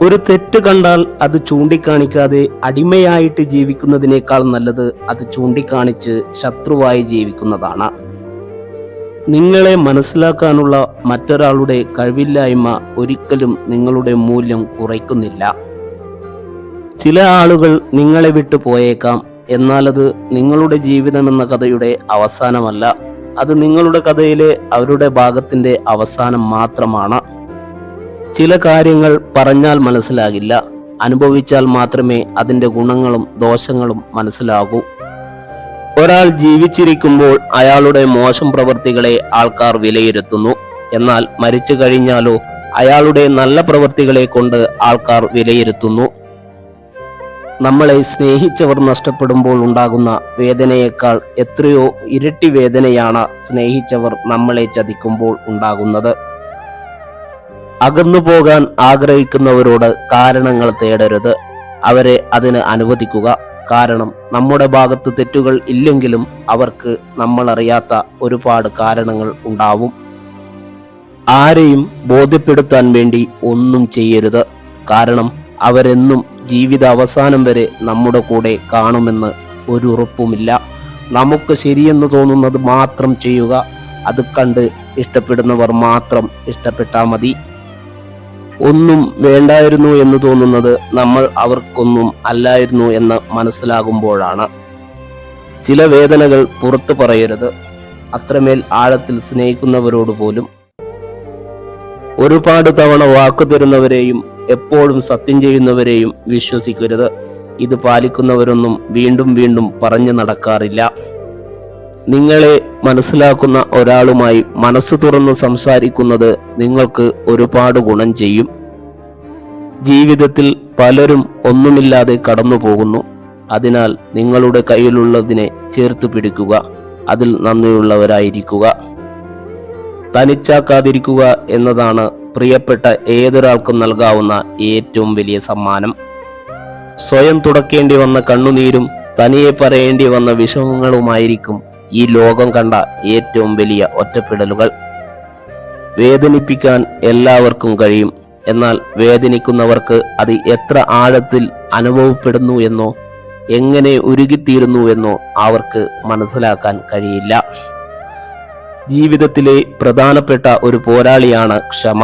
ഒരു തെറ്റ് കണ്ടാൽ അത് ചൂണ്ടിക്കാണിക്കാതെ അടിമയായിട്ട് ജീവിക്കുന്നതിനേക്കാൾ നല്ലത് അത് ചൂണ്ടിക്കാണിച്ച് ശത്രുവായി ജീവിക്കുന്നതാണ്. നിങ്ങളെ മനസ്സിലാക്കാനുള്ള മറ്റൊരാളുടെ കഴിവില്ലായ്മ ഒരിക്കലും നിങ്ങളുടെ മൂല്യം കുറയ്ക്കുന്നില്ല. ചില ആളുകൾ നിങ്ങളെ വിട്ടു പോയേക്കാം, എന്നാൽ അത് നിങ്ങളുടെ ജീവിതമെന്ന കഥയുടെ അവസാനമല്ല. അത് നിങ്ങളുടെ കഥയിലെ അവരുടെ ഭാഗത്തിന്റെ അവസാനം മാത്രമാണ്. ചില കാര്യങ്ങൾ പറഞ്ഞാൽ മനസ്സിലാകില്ല, അനുഭവിച്ചാൽ മാത്രമേ അതിന്റെ ഗുണങ്ങളും ദോഷങ്ങളും മനസ്സിലാകൂ. ഒരാൾ ജീവിച്ചിരിക്കുമ്പോൾ അയാളുടെ മോശം പ്രവൃത്തികളെ ആൾക്കാർ വിലയിരുത്തുന്നു. എന്നാൽ മരിച്ചു കഴിഞ്ഞാലോ അയാളുടെ നല്ല പ്രവൃത്തികളെ കൊണ്ട് ആൾക്കാർ വിലയിരുത്തുന്നു. നമ്മളെ സ്നേഹിച്ചവർ നഷ്ടപ്പെടുമ്പോൾ ഉണ്ടാകുന്ന വേദനയേക്കാൾ എത്രയോ ഇരട്ടി വേദനയാണ് സ്നേഹിച്ചവർ നമ്മളെ ചതിക്കുമ്പോൾ ഉണ്ടാകുന്നത്. അകന്നു പോകാൻ ആഗ്രഹിക്കുന്നവരോട് കാരണങ്ങൾ തേടരുത്, അവരെ അതിന് അനുവദിക്കുക. കാരണം നമ്മുടെ ഭാഗത്ത് തെറ്റുകൾ ഇല്ലെങ്കിലും അവർക്ക് നമ്മളറിയാത്ത ഒരുപാട് കാരണങ്ങൾ ഉണ്ടാവും. ആരെയും ബോധ്യപ്പെടുത്താൻ വേണ്ടി ഒന്നും ചെയ്യരുത്, കാരണം അവരെന്നും ജീവിത അവസാനം വരെ നമ്മുടെ കൂടെ കാണുമെന്ന് ഒരു ഉറപ്പുമില്ല. നമുക്ക് ശരിയെന്ന് തോന്നുന്നത് മാത്രം ചെയ്യുക. അത് കണ്ട് ഇഷ്ടപ്പെടുന്നവർ മാത്രം ഇഷ്ടപ്പെട്ടാൽ മതി. ഒന്നും വേണ്ടായിരുന്നു എന്ന് തോന്നുന്നത് നമ്മൾ അവർക്കൊന്നും അല്ലായിരുന്നു എന്ന് മനസ്സിലാകുമ്പോഴാണ്. ചില വേദനകൾ പുറത്തു പറയരുത്, അത്രമേൽ ആഴത്തിൽ സ്നേഹിക്കുന്നവരോട് പോലും. ഒരുപാട് തവണ വാക്കു തരുന്നവരെയും എപ്പോഴും സത്യം ചെയ്യുന്നവരെയും വിശ്വസിക്കരുത്. ഇത് പാലിക്കുന്നവരൊന്നും വീണ്ടും വീണ്ടും പറഞ്ഞു നടക്കാറില്ല. നിങ്ങളെ മനസ്സിലാക്കുന്ന ഒരാളുമായി മനസ്സ് തുറന്ന് സംസാരിക്കുന്നത് നിങ്ങൾക്ക് ഒരുപാട് ഗുണം ചെയ്യും. ജീവിതത്തിൽ പലരും ഒന്നുമില്ലാതെ കടന്നു പോകുന്നു. അതിനാൽ നിങ്ങളുടെ കയ്യിലുള്ളതിനെ ചേർത്ത് പിടിക്കുക, അതിൽ നന്ദിയുള്ളവരായിരിക്കുക. തനിച്ചാക്കാതിരിക്കുക എന്നതാണ് പ്രിയപ്പെട്ട ഏതൊരാൾക്കും നൽകാവുന്ന ഏറ്റവും വലിയ സമ്മാനം. സ്വയം തുടക്കേണ്ടി വന്ന കണ്ണുനീരും തനിയെ പറയേണ്ടി വന്ന വിഷമങ്ങളുമായിരിക്കും ഈ ലോകം കണ്ട ഏറ്റവും വലിയ ഒറ്റപ്പെടലുകൾ. വേദനിപ്പിക്കാൻ എല്ലാവർക്കും കഴിയും, എന്നാൽ വേദനിക്കുന്നവർക്ക് അത് എത്ര ആഴത്തിൽ അനുഭവപ്പെടുന്നു എന്നോ എങ്ങനെ ഉരുകിത്തീരുന്നു എന്നോ അവർക്ക് മനസ്സിലാക്കാൻ കഴിയില്ല. ജീവിതത്തിലെ പ്രധാനപ്പെട്ട ഒരു പോരാളിയാണ് ക്ഷമ.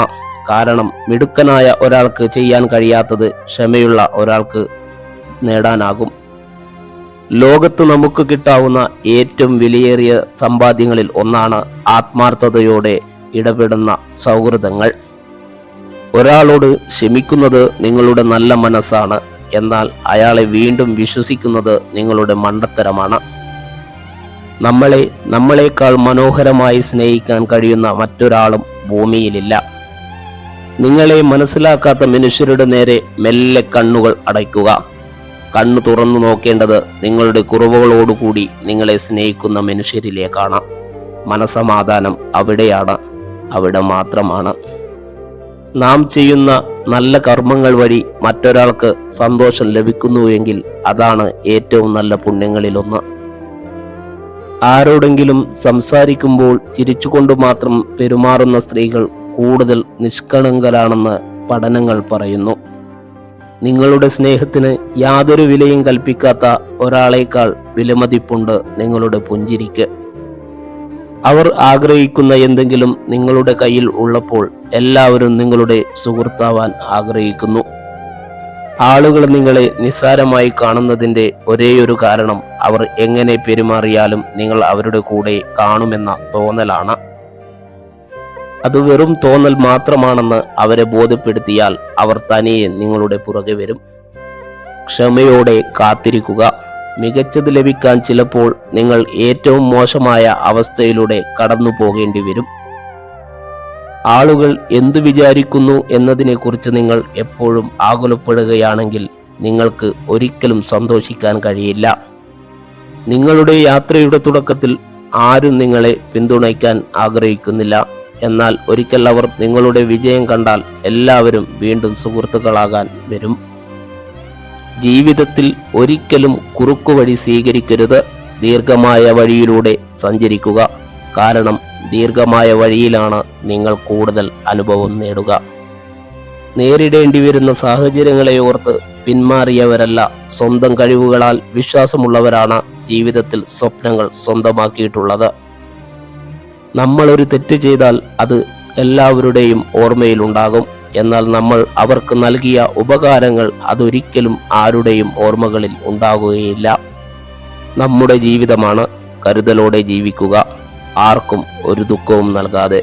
കാരണം മിടുക്കനായ ഒരാൾക്ക് ചെയ്യാൻ കഴിയാത്തത് ക്ഷമയുള്ള ഒരാൾക്ക് നേടാനാകും. ലോകത്ത് നമുക്ക് കിട്ടാവുന്ന ഏറ്റവും വിലയേറിയ സമ്പാദ്യങ്ങളിൽ ഒന്നാണ് ആത്മാർത്ഥതയോടെ ഇടപെടുന്ന സൗഹൃദങ്ങൾ. ഒരാളോട് ക്ഷമിക്കുന്നത് നിങ്ങളുടെ നല്ല മനസ്സാണ്, എന്നാൽ അയാളെ വീണ്ടും വിശ്വസിക്കുന്നത് നിങ്ങളുടെ മണ്ടത്തരമാണ്. നമ്മളെക്കാൾ മനോഹരമായി സ്നേഹിക്കാൻ കഴിയുന്ന മറ്റൊരാളും ഭൂമിയിലില്ല. നിങ്ങളെ മനസ്സിലാക്കാത്ത മനുഷ്യരുടെ നേരെ മെല്ലെ കണ്ണുകൾ അടയ്ക്കുക. കണ്ണു തുറന്നു നോക്കേണ്ടത് നിങ്ങളുടെ കുറവുകളോടുകൂടി നിങ്ങളെ സ്നേഹിക്കുന്ന മനുഷ്യരിലേക്കാണ്. മനസമാധാനം അവിടെയാണ്, അവിടെ മാത്രമാണ്. നാം ചെയ്യുന്ന നല്ല കർമ്മങ്ങൾ വഴി മറ്റൊരാൾക്ക് സന്തോഷം ലഭിക്കുന്നുവെങ്കിൽ അതാണ് ഏറ്റവും നല്ല പുണ്യങ്ങളിലൊന്ന്. ആരോടെങ്കിലും സംസാരിക്കുമ്പോൾ ചിരിച്ചുകൊണ്ട് മാത്രം പെരുമാറുന്ന സ്ത്രീകൾ കൂടുതൽ നിഷ്കളങ്കരാണെന്ന് പഠനങ്ങൾ പറയുന്നു. നിങ്ങളുടെ സ്നേഹത്തിന് യാതൊരു വിലയും കൽപ്പിക്കാത്ത ഒരാളേക്കാൾ വിലമതിപ്പുണ്ട് നിങ്ങളുടെ പുഞ്ചിരിക്ക്. അവർ ആഗ്രഹിക്കുന്ന എന്തെങ്കിലും നിങ്ങളുടെ കയ്യിൽ ഉള്ളപ്പോൾ എല്ലാവരും നിങ്ങളുടെ സുഹൃത്താവാൻ ആഗ്രഹിക്കുന്നു. ആളുകൾ നിങ്ങളെ നിസ്സാരമായി കാണുന്നതിന്റെ ഒരേയൊരു കാരണം അവർ എങ്ങനെ പെരുമാറിയാലും നിങ്ങൾ അവരുടെ കൂടെ കാണുമെന്ന തോന്നലാണ്. അത് വെറും തോന്നൽ മാത്രമാണെന്ന് അവരെ ബോധ്യപ്പെടുത്തിയാൽ അവർ തനിയെ നിങ്ങളുടെ പുറകെ വരും. ക്ഷമയോടെ കാത്തിരിക്കുക. മികച്ചത് ലഭിക്കാൻ ചിലപ്പോൾ നിങ്ങൾ ഏറ്റവും മോശമായ അവസ്ഥയിലൂടെ കടന്നു പോകേണ്ടി വരും. ആളുകൾ എന്തു വിചാരിക്കുന്നു എന്നതിനെക്കുറിച്ച് നിങ്ങൾ എപ്പോഴും ആകുലപ്പെടുകയാണെങ്കിൽ നിങ്ങൾക്ക് ഒരിക്കലും സന്തോഷിക്കാൻ കഴിയില്ല. നിങ്ങളുടെ യാത്രയുടെ തുടക്കത്തിൽ ആരും നിങ്ങളെ പിന്തുണയ്ക്കാൻ ആഗ്രഹിക്കുന്നില്ല. എന്നാൽ ഒരിക്കൽ അവർ നിങ്ങളുടെ വിജയം കണ്ടാൽ എല്ലാവരും വീണ്ടും സുഹൃത്തുക്കളാകാൻ വരും. ജീവിതത്തിൽ ഒരിക്കലും കുറുക്കുവഴി സ്വീകരിക്കരുത്. ദീർഘമായ വഴിയിലൂടെ സഞ്ചരിക്കുക. കാരണം ദീർഘമായ വഴിയിലാണ് നിങ്ങൾ കൂടുതൽ അനുഭവം നേടുക. നേരിടേണ്ടി വരുന്ന സാഹചര്യങ്ങളെ ഓർത്ത് പിന്മാറിയവരല്ല, സ്വന്തം കഴിവുകളാൽ വിശ്വാസമുള്ളവരാണ് ജീവിതത്തിൽ സ്വപ്നങ്ങൾ സ്വന്തമാക്കിയിട്ടുള്ളത്. നമ്മൾ ഒരു തെറ്റ് ചെയ്താൽ അത് എല്ലാവരുടെയും ഓർമ്മയിലുണ്ടാകും. എന്നാൽ നമ്മൾ അവർക്ക് നൽകിയ ഉപകാരങ്ങൾ അതൊരിക്കലും ആരുടെയും ഓർമ്മകളിൽ ഉണ്ടാകുകയില്ല. നമ്മുടെ ജീവിതമാണ്, കരുതലോടെ ജീവിക്കുക, ആർക്കും ഒരു ദുഃഖവും നൽകാതെ.